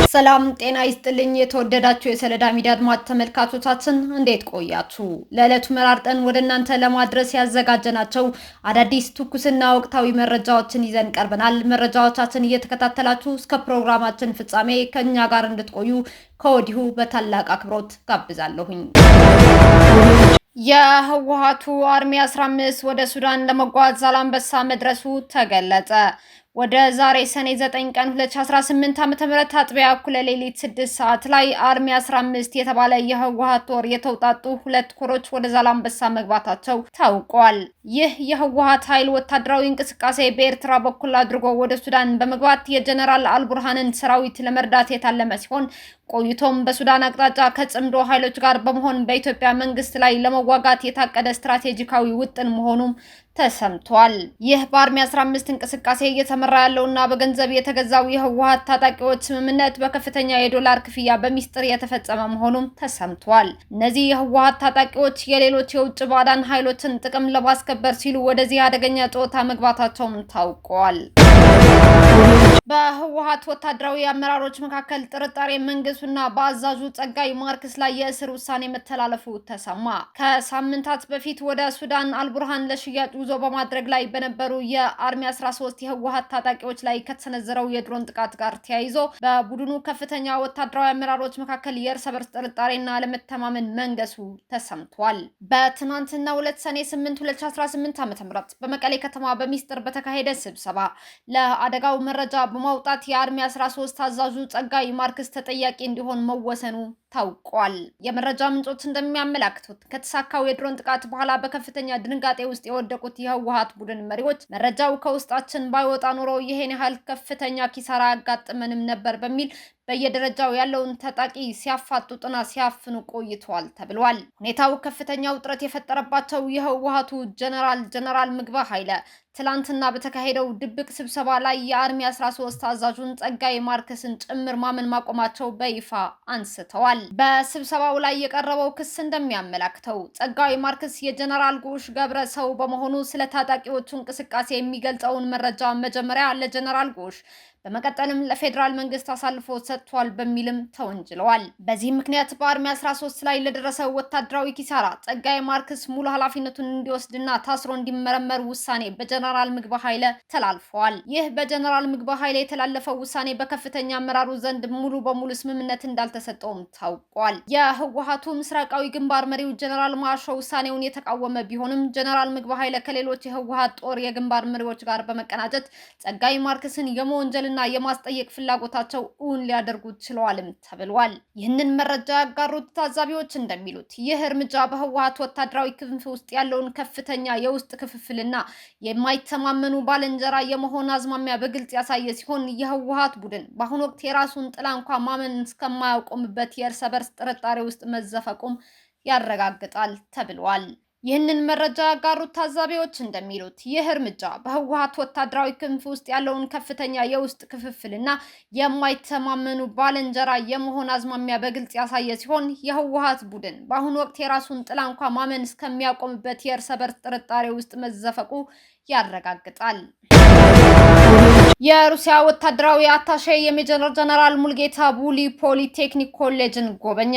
ሰላም ጤና ይስጥልኝ የተወደዳችሁ የሰለዳ ሚዲያ አድማጭ ተመልካቾቻችን እንዴት ቆያችሁ? ለዕለቱ መራርጠን ወደ እናንተ ለማድረስ ያዘጋጀናቸው አዳዲስ ትኩስና ወቅታዊ መረጃዎችን ይዘን ቀርበናል። መረጃዎቻችን እየተከታተላችሁ እስከ ፕሮግራማችን ፍጻሜ ከኛ ጋር እንድትቆዩ ከወዲሁ በታላቅ አክብሮት ጋብዛለሁኝ። የህወሓቱ አርሚ 15 ወደ ሱዳን ለመጓዝ ዛላንበሳ መድረሱ ተገለጸ። ወደ ዛሬ ሰኔ 9 ቀን 2018 ዓ.ም አጥቢያ እኩለ ሌሊት 6 ሰዓት ላይ አርሚ 15 የተባለ የህወሓት ጦር የተውጣጡ ሁለት ኮሮች ወደ ዛላንበሳ መግባታቸው ታውቋል። ይህ የህወሓት ኃይል ወታደራዊ እንቅስቃሴ በኤርትራ በኩል አድርጎ ወደ ሱዳን በመግባት የጀነራል አልቡርሃንን ሰራዊት ለመርዳት የታለመ ሲሆን ቆይቶም በሱዳን አቅጣጫ ከጽምዶ ኃይሎች ጋር በመሆን በኢትዮጵያ መንግስት ላይ ለመዋጋት የታቀደ ስትራቴጂካዊ ውጥን መሆኑም ተሰምቷል። ይህ በአርሚ 15 እንቅስቃሴ እየተመራ ያለውና በገንዘብ የተገዛው የህወሓት ታጣቂዎች ስምምነት በከፍተኛ የዶላር ክፍያ በሚስጥር የተፈጸመ መሆኑም ተሰምቷል። እነዚህ የህወሓት ታጣቂዎች የሌሎች የውጭ ባዕዳን ኃይሎችን ጥቅም ለማስከበር ሲሉ ወደዚህ አደገኛ ጨዋታ መግባታቸውም ታውቋል። በህወሓት ወታደራዊ አመራሮች መካከል ጥርጣሬ መንገሱና በአዛዡ ጸጋይ ማርክስ ላይ የእስር ውሳኔ መተላለፉ ተሰማ። ከሳምንታት በፊት ወደ ሱዳን አልቡርሃን ለሽያጭ ጉዞ በማድረግ ላይ በነበሩ የአርሚ 13 የህወሓት ታጣቂዎች ላይ ከተሰነዘረው የድሮን ጥቃት ጋር ተያይዞ በቡድኑ ከፍተኛ ወታደራዊ አመራሮች መካከል የእርስ በርስ ጥርጣሬና አለመተማመን መንገሱ ተሰምቷል። በትናንትናው ዕለት ሰኔ 8 2018 ዓ.ም በመቀሌ ከተማ በሚስጥር በተካሄደ ስብሰባ ለአደጋው መረጃ በማውጣት የአርሚ 13 አዛዡ ጸጋይ ማርክስ ተጠያቂ እንዲሆን መወሰኑ ታውቋል። የመረጃ ምንጮች እንደሚያመላክቱት ከተሳካው የድሮን ጥቃት በኋላ በከፍተኛ ድንጋጤ ውስጥ የወደቁት የህወሓት ቡድን መሪዎች መረጃው ከውስጣችን ባይወጣ ኖሮ ይሄን ያህል ከፍተኛ ኪሳራ ያጋጥመንም ነበር በሚል በየደረጃው ያለውን ታጣቂ ሲያፋጡጥና ሲያፍኑ ቆይተዋል ተብሏል። ሁኔታው ከፍተኛ ውጥረት የፈጠረባቸው የህወሓቱ ጀነራል ምግባ ኃይለ ትላንትና በተካሄደው ድብቅ ስብሰባ ላይ የአርሚ 13 አዛዡን ጸጋይ ማርክስን ጭምር ማመን ማቆማቸው በይፋ አንስተዋል። በስብሰባው ላይ የቀረበው ክስ እንደሚያመላክተው ጸጋይ ማርክስ የጀነራል ጉሽ ገብረ ሰው በመሆኑ ስለ ታጣቂዎቹ እንቅስቃሴ የሚገልጸውን መረጃ መጀመሪያ ለጀነራል ጉሽ በመቀጠልም ለፌዴራል መንግስት አሳልፎ ሰጥቷል በሚልም ተወንጅለዋል። በዚህ ምክንያት በአርሚ 13 ላይ ለደረሰው ወታደራዊ ኪሳራ ጸጋይ ማርክስ ሙሉ ኃላፊነቱን እንዲወስድና ታስሮ እንዲመረመር ውሳኔ በጀነራል ምግባ ኃይለ ተላልፈዋል። ይህ በጀነራል ምግባ ኃይለ የተላለፈው ውሳኔ በከፍተኛ አመራሩ ዘንድ ሙሉ በሙሉ ስምምነት እንዳልተሰጠውም ታውቋል። የህወሓቱ ምስራቃዊ ግንባር መሪው ጀነራል ማሾ ውሳኔውን የተቃወመ ቢሆንም ጀነራል ምግባ ኃይለ ከሌሎች የህወሓት ጦር የግንባር መሪዎች ጋር በመቀናጀት ጸጋይ ማርክስን የመወንጀል እና የማስጠየቅ ፍላጎታቸው እውን ሊያደርጉት ችለዋልም ተብሏል። ይህንን መረጃ ያጋሩት ታዛቢዎች እንደሚሉት ይህ እርምጃ በህወሓት ወታደራዊ ክንፍ ውስጥ ያለውን ከፍተኛ የውስጥ ክፍፍልና የማይተማመኑ ባልንጀራ የመሆን አዝማሚያ በግልጽ ያሳየ ሲሆን የህወሓት ቡድን በአሁኑ ወቅት የራሱን ጥላ እንኳን ማመን እስከማያቆምበት የእርስ በርስ ጥርጣሬ ውስጥ መዘፈቁም ያረጋግጣል ተብሏል። ይህንን መረጃ ያጋሩት ታዛቢዎች እንደሚሉት ይህ እርምጃ በህወሓት ወታደራዊ ክንፍ ውስጥ ያለውን ከፍተኛ የውስጥ ክፍፍልና የማይተማመኑ ባልንጀራ የመሆን አዝማሚያ በግልጽ ያሳየ ሲሆን የህወሓት ቡድን በአሁኑ ወቅት የራሱን ጥላ እንኳን ማመን እስከሚያቆምበት የእርስ በርስ ጥርጣሬ ውስጥ መዘፈቁ ያረጋግጣል። የሩሲያ ወታደራዊ አታሼ የሜጀር ጀነራል ሙልጌታ ቡሊ ፖሊቴክኒክ ኮሌጅን ጎበኘ።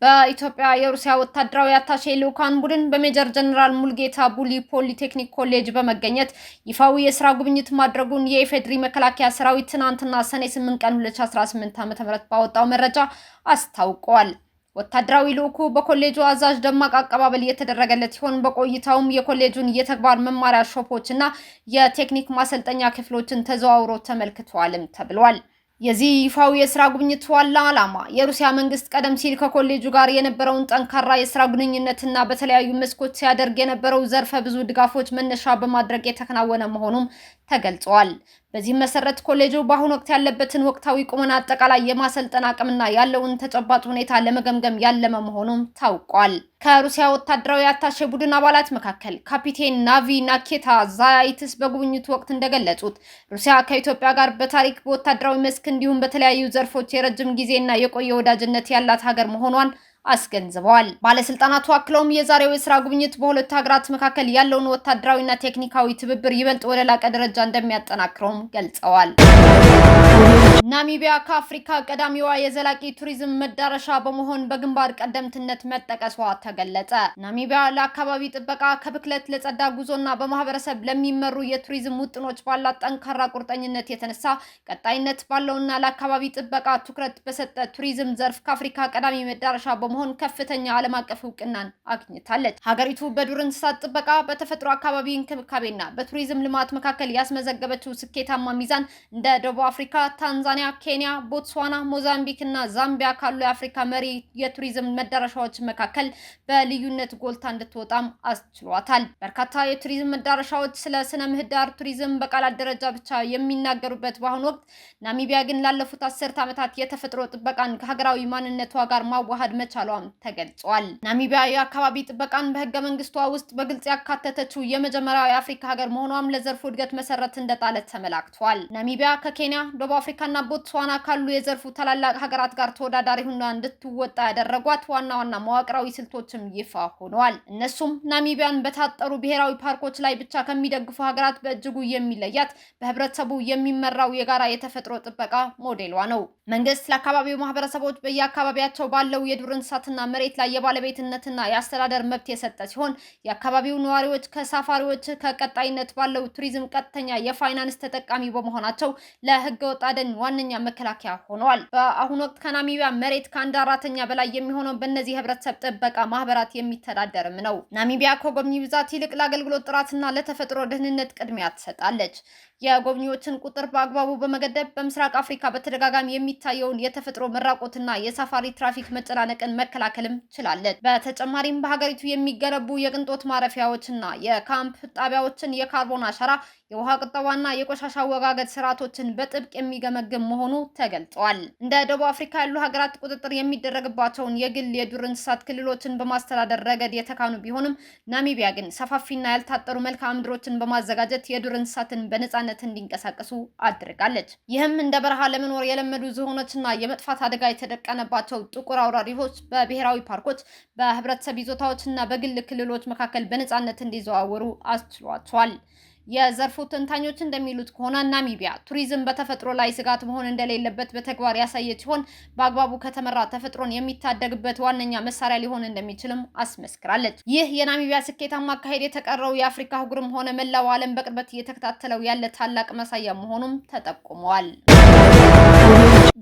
በኢትዮጵያ የሩሲያ ወታደራዊ አታሼ ልኡካን ቡድን በሜጀር ጀነራል ሙልጌታ ቡሊ ፖሊቴክኒክ ኮሌጅ በመገኘት ይፋዊ የስራ ጉብኝት ማድረጉን የኢፌዴሪ መከላከያ ሰራዊት ትናንትና ሰኔ 8 ቀን 2018 ዓ.ም ባወጣው መረጃ አስታውቋል። ወታደራዊ ልኡኩ በኮሌጁ አዛዥ ደማቅ አቀባበል የተደረገለት ሲሆን በቆይታውም የኮሌጁን የተግባር መማሪያ ሾፖችና የቴክኒክ ማሰልጠኛ ክፍሎችን ተዘዋውሮ ተመልክቷልም ተብሏል። የዚህ ይፋው የስራ ጉብኝት ዋና ዓላማ የሩሲያ መንግስት ቀደም ሲል ከኮሌጁ ጋር የነበረውን ጠንካራ የስራ ግንኙነትና በተለያዩ መስኮች ሲያደርግ የነበረው ዘርፈ ብዙ ድጋፎች መነሻ በማድረግ የተከናወነ መሆኑም ተገልጿል። በዚህ መሰረት ኮሌጁ በአሁኑ ወቅት ያለበትን ወቅታዊ ቁመና አጠቃላይ የማሰልጠን አቅምና ያለውን ተጨባጭ ሁኔታ ለመገምገም ያለመ መሆኑም ታውቋል። ከሩሲያ ወታደራዊ አታሼ ቡድን አባላት መካከል ካፒቴን ናቪ ናኬታ ዛይትስ በጉብኝቱ ወቅት እንደገለጹት ሩሲያ ከኢትዮጵያ ጋር በታሪክ በወታደራዊ መስክ እንዲሁም በተለያዩ ዘርፎች የረጅም ጊዜና የቆየ ወዳጅነት ያላት ሀገር መሆኗን አስገንዝበዋል። ባለስልጣናቱ አክለውም የዛሬው የስራ ጉብኝት በሁለቱ ሀገራት መካከል ያለውን ወታደራዊና ቴክኒካዊ ትብብር ይበልጥ ወደ ላቀ ደረጃ እንደሚያጠናክረውም ገልጸዋል። ናሚቢያ ከአፍሪካ ቀዳሚዋ የዘላቂ ቱሪዝም መዳረሻ በመሆን በግንባር ቀደምትነት መጠቀሷ ተገለጸ። ናሚቢያ ለአካባቢ ጥበቃ፣ ከብክለት ለጸዳ ጉዞና በማህበረሰብ ለሚመሩ የቱሪዝም ውጥኖች ባላት ጠንካራ ቁርጠኝነት የተነሳ ቀጣይነት ባለውና ለአካባቢ ጥበቃ ትኩረት በሰጠ ቱሪዝም ዘርፍ ከአፍሪካ ቀዳሚ መዳረሻ በመሆን ከፍተኛ ዓለም አቀፍ እውቅናን አግኝታለች። ሀገሪቱ በዱር እንስሳት ጥበቃ፣ በተፈጥሮ አካባቢ እንክብካቤና በቱሪዝም ልማት መካከል ያስመዘገበችው ስኬታማ ሚዛን እንደ ደቡብ አፍሪካ፣ ታንዛኒያ፣ ኬንያ፣ ቦትስዋና፣ ሞዛምቢክ እና ዛምቢያ ካሉ የአፍሪካ መሪ የቱሪዝም መዳረሻዎች መካከል በልዩነት ጎልታ እንድትወጣም አስችሏታል። በርካታ የቱሪዝም መዳረሻዎች ስለ ስነ ምህዳር ቱሪዝም በቃላት ደረጃ ብቻ የሚናገሩበት በአሁኑ ወቅት ናሚቢያ ግን ላለፉት 10 ዓመታት የተፈጥሮ ጥበቃን ከሀገራዊ ማንነቷ ጋር ማዋሃድ መቻሏም ተገልጿል። ናሚቢያ የአካባቢ ጥበቃን በህገ መንግስቷ ውስጥ በግልጽ ያካተተችው የመጀመሪያው የአፍሪካ ሀገር መሆኗም ለዘርፉ እድገት መሰረት እንደጣለ ተመላክቷል። ናሚቢያ ከኬንያ፣ ደቡብ አፍሪካና ቦትስዋና ካሉ የዘርፉ ታላላቅ ሀገራት ጋር ተወዳዳሪ ሆና እንድትወጣ ያደረጓት ዋና ዋና መዋቅራዊ ስልቶችም ይፋ ሆነዋል። እነሱም ናሚቢያን በታጠሩ ብሔራዊ ፓርኮች ላይ ብቻ ከሚደግፉ ሀገራት በእጅጉ የሚለያት በህብረተሰቡ የሚመራው የጋራ የተፈጥሮ ጥበቃ ሞዴሏ ነው። መንግስት ለአካባቢው ማህበረሰቦች በየአካባቢያቸው ባለው የዱር እንስሳትና መሬት ላይ የባለቤትነትና የአስተዳደር መብት የሰጠ ሲሆን የአካባቢው ነዋሪዎች ከሳፋሪዎች ከቀጣይነት ባለው ቱሪዝም ቀጥተኛ የፋይናንስ ተጠቃሚ በመሆናቸው ለህገ ወጥ አደን ዋነኛ መከላከያ ሆነዋል። በአሁኑ ወቅት ከናሚቢያ መሬት ከ1/4 በላይ የሚሆነው በእነዚህ ህብረተሰብ ጥበቃ ማህበራት የሚተዳደርም ነው። ናሚቢያ ከጎብኚ ብዛት ይልቅ ለአገልግሎት ጥራትና ለተፈጥሮ ደህንነት ቅድሚያ ትሰጣለች። የጎብኚዎችን ቁጥር በአግባቡ በመገደብ በምስራቅ አፍሪካ በተደጋጋሚ የሚታየውን የተፈጥሮ መራቆትና የሳፋሪ ትራፊክ መጨናነቅን መከላከልም ችላለች። በተጨማሪም በሀገሪቱ የሚገነቡ የቅንጦት ማረፊያዎችና የካምፕ ጣቢያዎችን የካርቦን አሻራ፣ የውሃ ቁጠባና የቆሻሻ አወጋገድ ስርዓቶችን በጥብቅ የሚገመግም መሆኑ ተገልጿል። እንደ ደቡብ አፍሪካ ያሉ ሀገራት ቁጥጥር የሚደረግባቸውን የግል የዱር እንስሳት ክልሎችን በማስተዳደር ረገድ የተካኑ ቢሆንም ናሚቢያ ግን ሰፋፊና ያልታጠሩ መልክዓ ምድሮችን በማዘጋጀት የዱር እንስሳትን በነጻነት እንዲንቀሳቀሱ አድርጋለች። ይህም እንደ በረሃ ለመኖር የለመዱ ዝሆኖችና የመጥፋት አደጋ የተደቀነባቸው ጥቁር አውራሪዎች በብሔራዊ ፓርኮች፣ በህብረተሰብ ይዞታዎችና በግል ክልሎች መካከል በነጻነት እንዲዘዋወሩ አስችሏቸዋል። የዘርፉ ተንታኞች እንደሚሉት ከሆነ ናሚቢያ ቱሪዝም በተፈጥሮ ላይ ስጋት መሆን እንደሌለበት በተግባር ያሳየች ሲሆን በአግባቡ ከተመራ ተፈጥሮን የሚታደግበት ዋነኛ መሳሪያ ሊሆን እንደሚችልም አስመስክራለች። ይህ የናሚቢያ ስኬታማ አካሄድ የተቀረው የአፍሪካ አህጉርም ሆነ መላው ዓለም በቅርበት እየተከታተለው ያለ ታላቅ ማሳያ መሆኑም ተጠቁመዋል።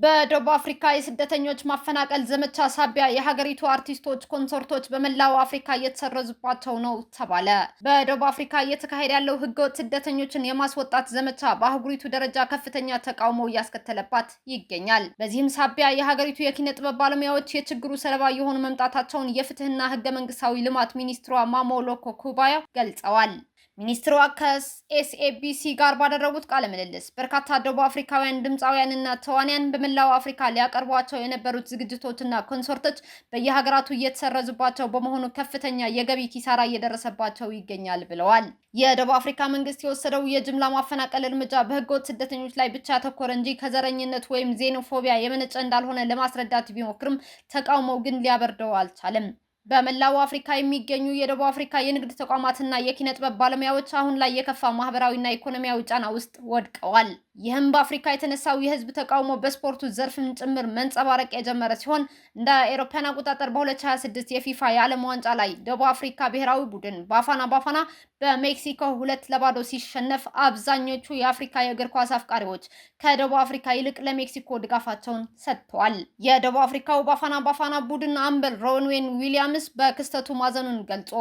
በደቡብ አፍሪካ የስደተኞች ማፈናቀል ዘመቻ ሳቢያ የሀገሪቱ አርቲስቶች ኮንሰርቶች በመላው አፍሪካ እየተሰረዙባቸው ነው ተባለ። በደቡብ አፍሪካ እየተካሄደ ያለው ህገወጥ ስደተኞችን የማስወጣት ዘመቻ በአህጉሪቱ ደረጃ ከፍተኛ ተቃውሞ እያስከተለባት ይገኛል። በዚህም ሳቢያ የሀገሪቱ የኪነ ጥበብ ባለሙያዎች የችግሩ ሰለባ የሆኑ መምጣታቸውን የፍትህና ህገ መንግስታዊ ልማት ሚኒስትሯ ማሞሎኮ ኩባያ ገልጸዋል። ሚኒስትሯ ከኤስኤቢሲ ጋር ባደረጉት ቃለ ምልልስ በርካታ ደቡብ አፍሪካውያን ድምፃውያንና ተዋንያን በመላው አፍሪካ ሊያቀርቧቸው የነበሩት ዝግጅቶችና ኮንሰርቶች በየሀገራቱ እየተሰረዙባቸው በመሆኑ ከፍተኛ የገቢ ኪሳራ እየደረሰባቸው ይገኛል ብለዋል። የደቡብ አፍሪካ መንግስት የወሰደው የጅምላ ማፈናቀል እርምጃ በህገወጥ ስደተኞች ላይ ብቻ ያተኮረ እንጂ ከዘረኝነት ወይም ዜኖፎቢያ የመነጨ እንዳልሆነ ለማስረዳት ቢሞክርም ተቃውሞው ግን ሊያበርደው አልቻለም። በመላው አፍሪካ የሚገኙ የደቡብ አፍሪካ የንግድ ተቋማትና የኪነ ጥበብ ባለሙያዎች አሁን ላይ የከፋ ማህበራዊና ኢኮኖሚያዊ ጫና ውስጥ ወድቀዋል። ይህም በአፍሪካ የተነሳው የህዝብ ተቃውሞ በስፖርቱ ዘርፍም ጭምር መንጸባረቅ የጀመረ ሲሆን እንደ አውሮፓውያን አቆጣጠር በ2026 የፊፋ የዓለም ዋንጫ ላይ ደቡብ አፍሪካ ብሔራዊ ቡድን ባፋና በሜክሲኮ 2-0 ሲሸነፍ አብዛኞቹ የአፍሪካ የእግር ኳስ አፍቃሪዎች ከደቡብ አፍሪካ ይልቅ ለሜክሲኮ ድጋፋቸውን ሰጥተዋል። የደቡብ አፍሪካው ባፋና ቡድን አምበል ሮንዌን ዊሊያምስ በክስተቱ ማዘኑን ገልጾ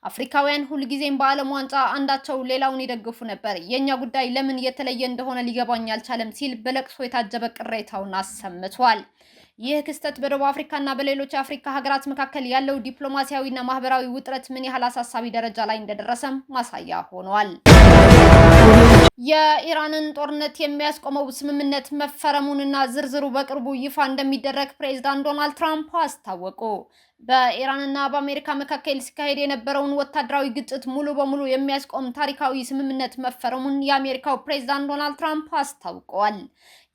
አፍሪካውያን ሁልጊዜም በዓለም ዋንጫ አንዳቸው ሌላውን ይደግፉ ነበር፣ የኛ ጉዳይ ለምን የተለየ እንደሆነ ሊገባኝ አልቻለም ሲል በለቅሶ የታጀበ ቅሬታውን አሰምቷል። ይህ ክስተት በደቡብ አፍሪካና በሌሎች የአፍሪካ ሀገራት መካከል ያለው ዲፕሎማሲያዊና ማህበራዊ ውጥረት ምን ያህል አሳሳቢ ደረጃ ላይ እንደደረሰም ማሳያ ሆኗል። የኢራንን ጦርነት የሚያስቆመው ስምምነት መፈረሙንና ዝርዝሩ በቅርቡ ይፋ እንደሚደረግ ፕሬዝዳንት ዶናልድ ትራምፕ አስታወቁ። በኢራንና በአሜሪካ መካከል ሲካሄድ የነበረውን ወታደራዊ ግጭት ሙሉ በሙሉ የሚያስቆም ታሪካዊ ስምምነት መፈረሙን የአሜሪካው ፕሬዝዳንት ዶናልድ ትራምፕ አስታውቀዋል።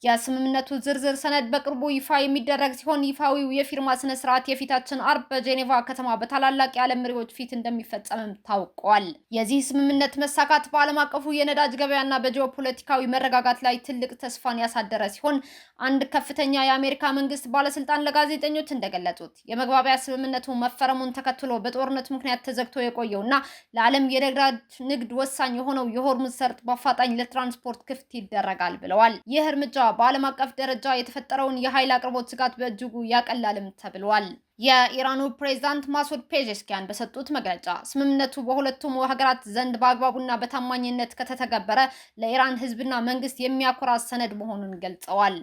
የስምምነቱ ዝርዝር ሰነድ በቅርቡ ይፋ የሚደረግ ሲሆን ይፋዊው የፊርማ ስነ ስርዓት የፊታችን አርብ በጄኔቫ ከተማ በታላላቅ የዓለም መሪዎች ፊት እንደሚፈጸምም ታውቋል። የዚህ ስምምነት መሳካት በዓለም አቀፉ የነዳጅ በነዳጅ ገበያና በጂኦፖለቲካዊ መረጋጋት ላይ ትልቅ ተስፋን ያሳደረ ሲሆን አንድ ከፍተኛ የአሜሪካ መንግስት ባለስልጣን ለጋዜጠኞች እንደገለጹት የመግባቢያ ስምምነቱ መፈረሙን ተከትሎ በጦርነት ምክንያት ተዘግቶ የቆየውና ለዓለም የነዳጅ ንግድ ወሳኝ የሆነው የሆርሙዝ ሰርጥ በአፋጣኝ ለትራንስፖርት ክፍት ይደረጋል ብለዋል። ይህ እርምጃ በዓለም አቀፍ ደረጃ የተፈጠረውን የኃይል አቅርቦት ስጋት በእጅጉ ያቀላልም ተብሏል። የኢራኑ ፕሬዝዳንት ማሱድ ፔዜሽኪያን በሰጡት መግለጫ ስምምነቱ በሁለቱም ሀገራት ዘንድ በአግባቡና በታማኝነት ከተተገበረ ለኢራን ሕዝብና መንግስት የሚያኮራ ሰነድ መሆኑን ገልጸዋል።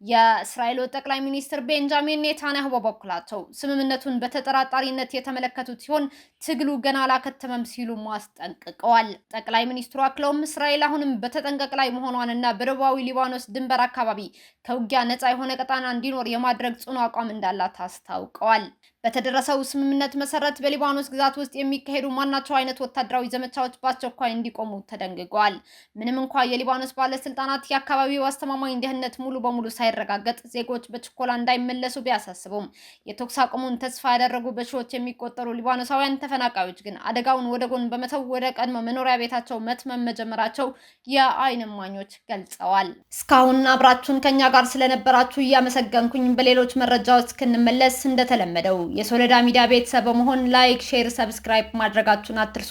የእስራኤሉ ጠቅላይ ሚኒስትር ቤንጃሚን ኔታንያሁ በበኩላቸው ስምምነቱን በተጠራጣሪነት የተመለከቱት ሲሆን ትግሉ ገና አላከተመም ሲሉ ማስጠንቅቀዋል። ጠቅላይ ሚኒስትሩ አክለውም እስራኤል አሁንም በተጠንቀቅ ላይ መሆኗንና በደቡባዊ ሊባኖስ ድንበር አካባቢ ከውጊያ ነፃ የሆነ ቀጣና እንዲኖር የማድረግ ጽኑ አቋም እንዳላት አስታውቀዋል። በተደረሰው ስምምነት መሰረት በሊባኖስ ግዛት ውስጥ የሚካሄዱ ማናቸው አይነት ወታደራዊ ዘመቻዎች በአስቸኳይ እንዲቆሙ ተደንግጓል። ምንም እንኳ የሊባኖስ ባለስልጣናት የአካባቢው አስተማማኝ ደህንነት ሙሉ በሙሉ ሳይረጋገጥ ዜጎች በችኮላ እንዳይመለሱ ቢያሳስቡም የተኩስ አቁሙን ተስፋ ያደረጉ በሺዎች የሚቆጠሩ ሊባኖሳውያን ተፈናቃዮች ግን አደጋውን ወደ ጎን በመተው ወደ ቀድሞ መኖሪያ ቤታቸው መትመም መጀመራቸው የዓይን እማኞች ገልጸዋል። እስካሁን አብራችሁን ከኛ ጋር ስለነበራችሁ እያመሰገንኩኝ በሌሎች መረጃዎች እስክንመለስ እንደተለመደው የሶሎዳ ሚዲያ ቤተሰብ በመሆን ላይክ፣ ሼር፣ ሰብስክራይብ ማድረጋችሁን አትርሱ።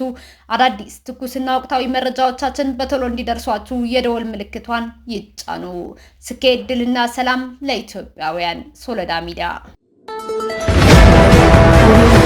አዳዲስ ትኩስና ወቅታዊ መረጃዎቻችን በቶሎ እንዲደርሷችሁ የደወል ምልክቷን ይጫኑ። ስኬት፣ ድልና ሰላም ለኢትዮጵያውያን። ሶሎዳ ሚዲያ